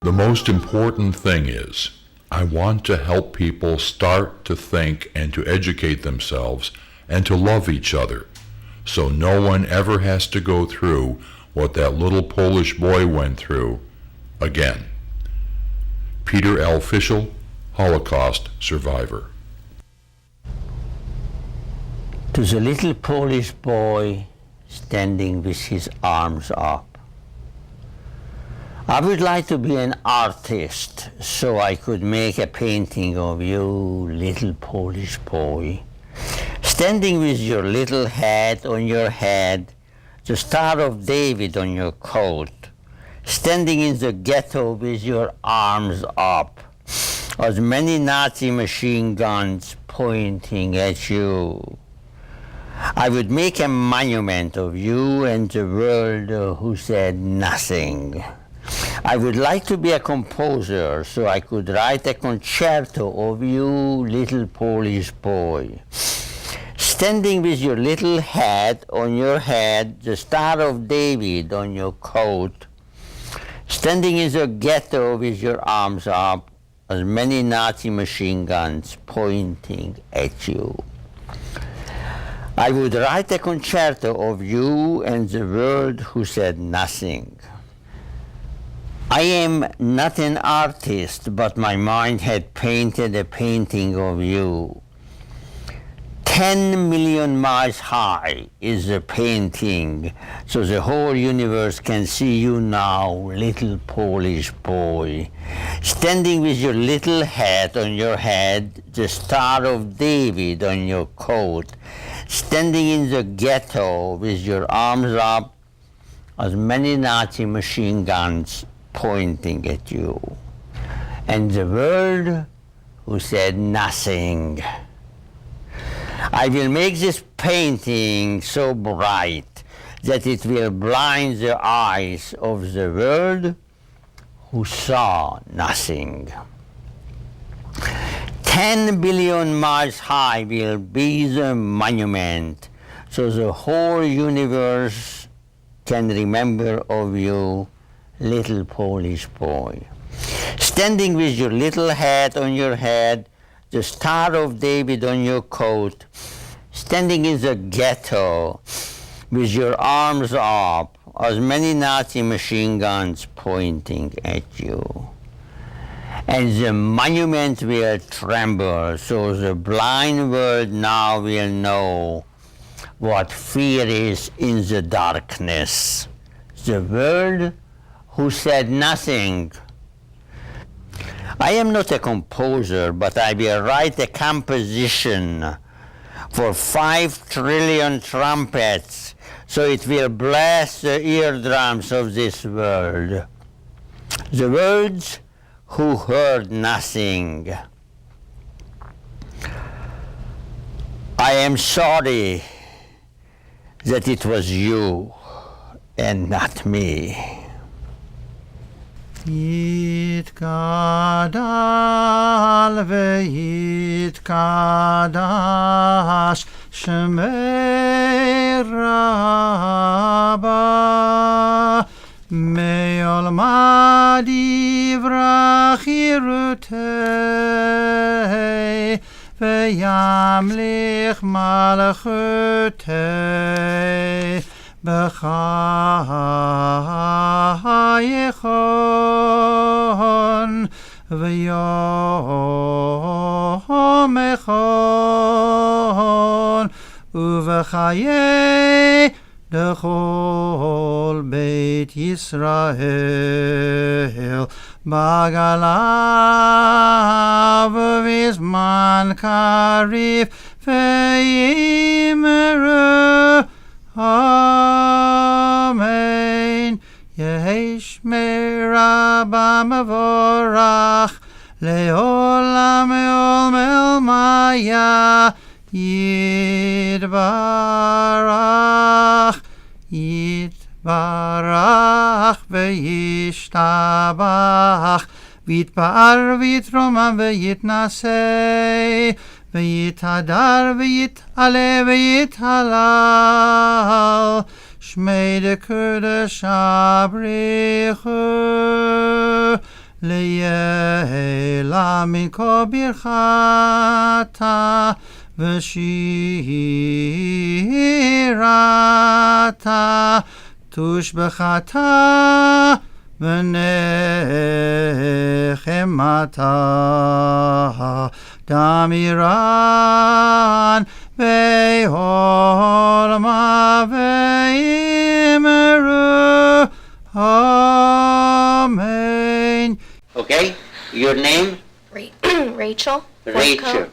The most important thing is, I want to help people start to think and to educate themselves and to love each other, so no one ever has to go through what that little Polish boy went through again. Peter L. Fischl, Holocaust survivor. To the little Polish boy standing with his arms up. I would like to be an artist so I could make a painting of you, little Polish boy, standing with your little hat on your head, the Star of David on your coat, standing in the ghetto with your arms up, as many Nazi machine guns pointing at you. I would make a monument of you and the world who said nothing. I would like to be a composer so I could write a concerto of you, little Polish boy, standing with your little hat on your head, the Star of David on your coat, standing in the ghetto with your arms up, as many Nazi machine guns pointing at you. I would write a concerto of you and the world who said nothing. I am not an artist, but my mind had painted a painting of you. 10 million miles high is the painting, so the whole universe can see you now, little Polish boy, standing with your little hat on your head, the Star of David on your coat, standing in the ghetto with your arms up, as many Nazi machine guns pointing at you, and the world who said nothing. I will make this painting so bright that it will blind the eyes of the world who saw nothing. 10 billion miles high will be the monument, so the whole universe can remember of you, little Polish boy, standing with your little hat on your head, the Star of David on your coat, standing in the ghetto with your arms up, as many Nazi machine guns pointing at you. And the monument will tremble, so the blind world now will know what fear is in the darkness. The world who said nothing. I am not a composer, but I will write a composition for 5 trillion trumpets, so it will blast the eardrums of this world. The words who heard nothing. I am sorry that it was you and not me. יתגדל ויתקדש שמי רבה מעולמא דברך חירותי וימליך מלכותי בחייכון ויום אחד ובחיי דכל בית ישראל בגלה ובזמן קריב ויאמרו אמן. יהי שמרה מבורך לעולם עולמיה יתברך יתברך וישתבח ויתפאר ויתרומם ויתנשא ויתהדר ויתעלה ויתהלל שמי דקודש הבריחו לילה מן כה ברכתה ושירתה תושבחתה ונחמתה דמירן בעולמה ואמרו Amen. Okay, your name? Rachel. Rachel.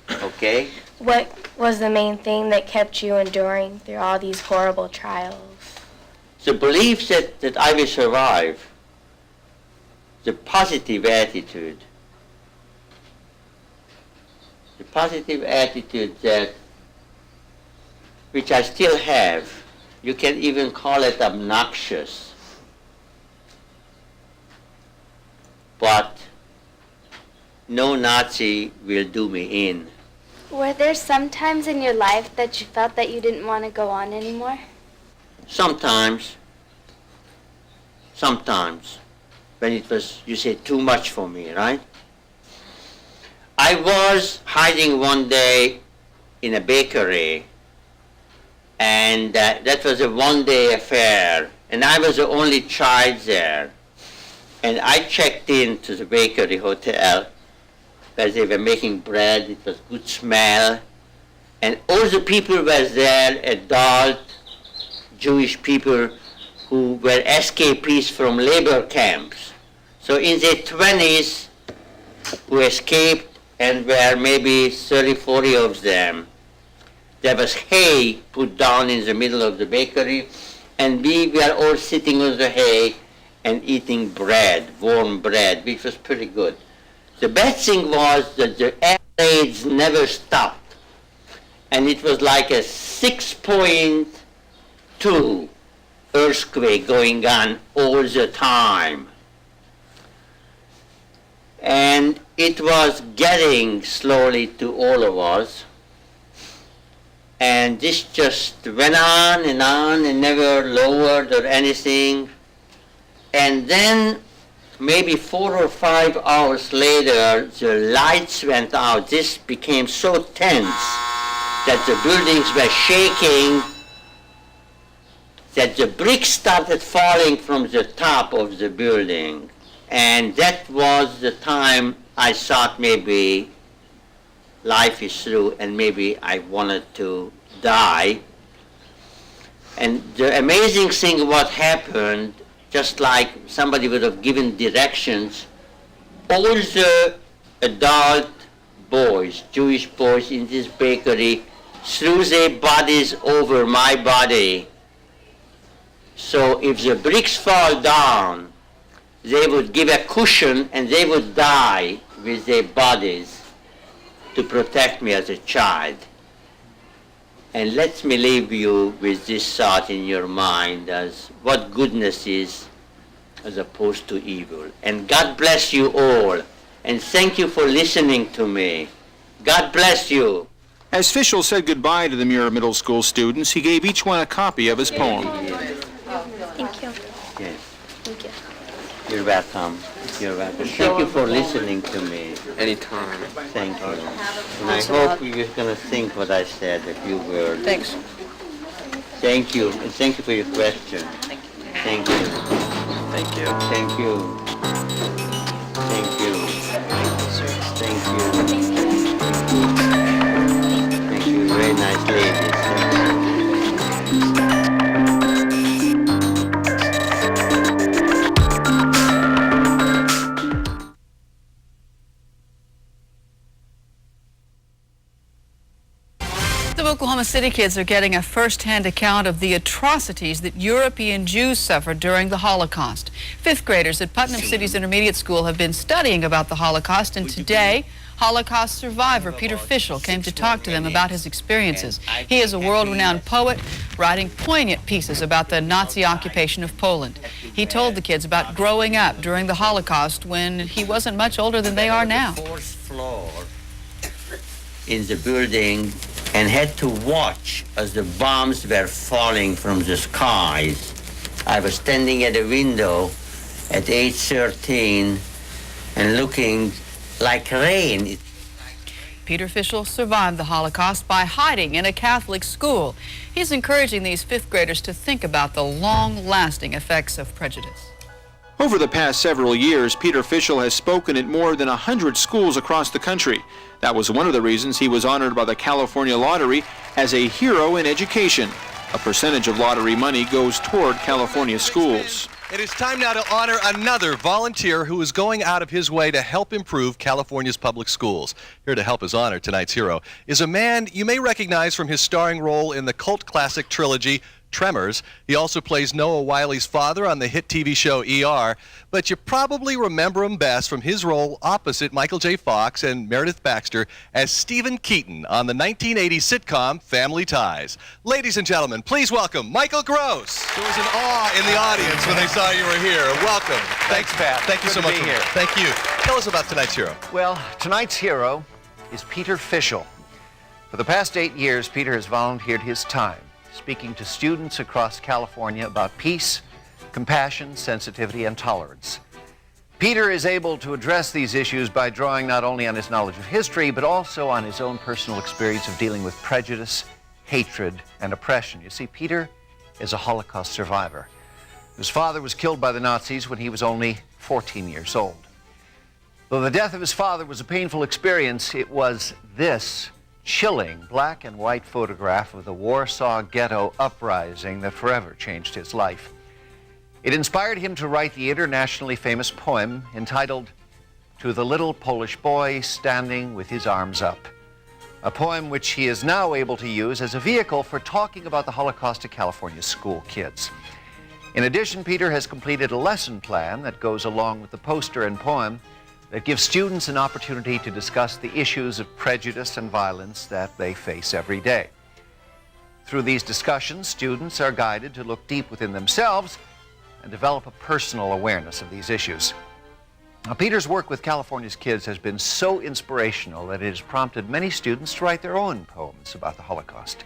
Okay. What was the main thing that kept you enduring through all these horrible trials? The belief that I will survive, the positive attitude that, which I still have, you can even call it obnoxious, but no Nazi will do me in. Were there some times in your life that you felt that you didn't want to go on anymore? Sometimes, when it was, you say, too much for me, right? I was hiding one day in a bakery, and that was a one-day affair, and I was the only child there. And I checked into the bakery hotel where they were making bread. It was good smell. And all the people were there, adult Jewish people who were escapees from labor camps. So in their 20s, who escaped, and were maybe 30, 40 of them. There was hay put down in the middle of the bakery, and we were all sitting on the hay and eating bread, warm bread, which was pretty good. The bad thing was that the air raids never stopped, and it was like a 6.2 earthquake going on all the time. And it was getting slowly to all of us, and this just went on and never lowered or anything. And then maybe 4 or 5 hours later, the lights went out. This became so tense that the buildings were shaking, that the bricks started falling from the top of the building. And that was the time I thought maybe life is through and maybe I wanted to die. And the amazing thing what happened, just like somebody would have given directions, all the adult boys, Jewish boys in this bakery, threw their bodies over my body. So if the bricks fall down, they would give a cushion and they would die with their bodies to protect me as a child. And let me leave you with this thought in your mind as what goodness is as opposed to evil. And God bless you all. And thank you for listening to me. God bless you. As Fischl said goodbye to the Muir Middle School students, he gave each one a copy of his poem. Thank you. Yes. Thank you. You're welcome. You're welcome. Thank you for listening to me. Anytime. Thank you. And I hope you're going to think what I said, a few words. Thanks. Thank you. And thank you for your question. Thank you. Thank you. Thank you. Thank you. Thank you. Thank you. Very nice ladies. The Oklahoma City kids are getting a first-hand account of the atrocities that European Jews suffered during the Holocaust. Fifth graders at Putnam City's Intermediate School have been studying about the Holocaust, and today, Holocaust survivor Peter Fischl came to talk to them about his experiences. He is a world-renowned poet, writing poignant pieces about the Nazi occupation of Poland. He told the kids about growing up during the Holocaust when he wasn't much older than they are now. Fourth floor in the building and had to watch as the bombs were falling from the skies. I was standing at a window at age 13 and looking like rain. Peter Fischl survived the Holocaust by hiding in a Catholic school. He's encouraging these fifth graders to think about the long-lasting effects of prejudice. Over the past several years, Peter Fischl has spoken at more than 100 schools across the country. That was one of the reasons he was honored by the California Lottery as a hero in education. A percentage of lottery money goes toward California schools. It is time now to honor another volunteer who is going out of his way to help improve California's public schools. Here to help us honor tonight's hero is a man you may recognize from his starring role in the cult classic trilogy Tremors. He also plays Noah Wiley's father on the hit TV show ER, but you probably remember him best from his role opposite Michael J. Fox and Meredith Baxter as Stephen Keaton on the 1980 sitcom Family Ties. Ladies and gentlemen, please welcome Michael Gross. There was an awe in the audience when they saw you were here. Welcome. Thanks, Pat. Thank you so much. Here. Thank you. Tell us about tonight's hero. Well, tonight's hero is Peter Fischl. For the past 8 years, Peter has volunteered his time speaking to students across California about peace, compassion, sensitivity, and tolerance. Peter is able to address these issues by drawing not only on his knowledge of history, but also on his own personal experience of dealing with prejudice, hatred, and oppression. You see, Peter is a Holocaust survivor. His father was killed by the Nazis when he was only 14 years old. Though the death of his father was a painful experience, it was this chilling black and white photograph of the Warsaw Ghetto uprising that forever changed his life. It inspired him to write the internationally famous poem entitled "To the Little Polish Boy Standing with His Arms Up," a poem which he is now able to use as a vehicle for talking about the Holocaust to California school kids. In addition, Peter has completed a lesson plan that goes along with the poster and poem that gives students an opportunity to discuss the issues of prejudice and violence that they face every day. Through these discussions, students are guided to look deep within themselves and develop a personal awareness of these issues. Now, Peter's work with California's kids has been so inspirational that it has prompted many students to write their own poems about the Holocaust.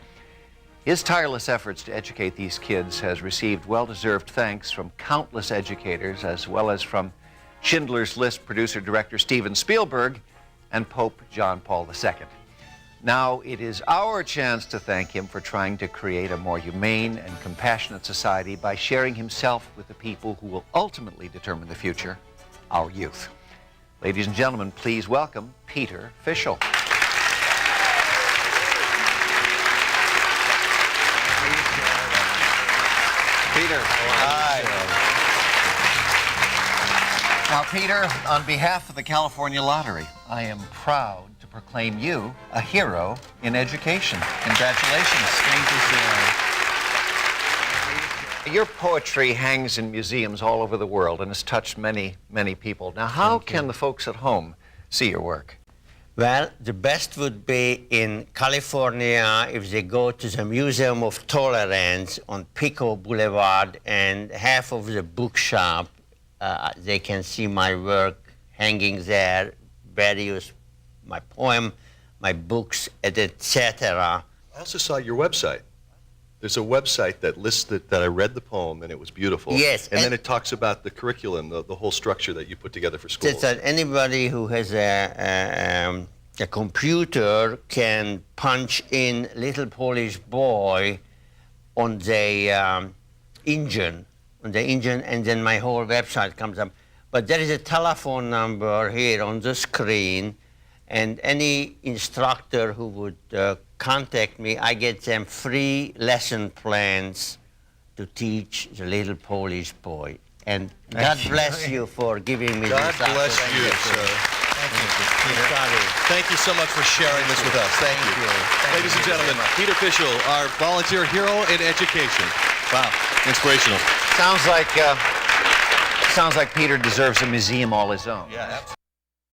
His tireless efforts to educate these kids has received well-deserved thanks from countless educators, as well as from Schindler's List producer-director Steven Spielberg and Pope John Paul II. Now it is our chance to thank him for trying to create a more humane and compassionate society by sharing himself with the people who will ultimately determine the future, our youth. Ladies and gentlemen, please welcome Peter Fischl. Peter, hi. Now, Peter, on behalf of the California Lottery, I am proud to proclaim you a hero in education. Congratulations. Thank you, sir. Your poetry hangs in museums all over the world and has touched many, many people. Now, how can the folks at home see your work? Well, the best would be in California if they go to the Museum of Tolerance on Pico Boulevard, and half of the bookshop, they can see my work hanging there, various, my poem, my books, etc. I also saw your website. There's a website that lists that I read the poem, and it was beautiful. Yes. And then it talks about the curriculum, the whole structure that you put together for schools. That anybody who has a computer can punch in Little Polish Boy on the engine, and then my whole website comes up. But there is a telephone number here on the screen, and any instructor who would contact me, I get them free lesson plans to teach the Little Polish Boy. And God bless you for giving me God this bless you, opportunity. sir. Thank you. Thank you so much for sharing this with us. Thank you. Ladies and gentlemen, Peter Fischl, our volunteer hero in education. Wow, inspirational. Sounds like Peter deserves a museum all his own. Yeah, absolutely.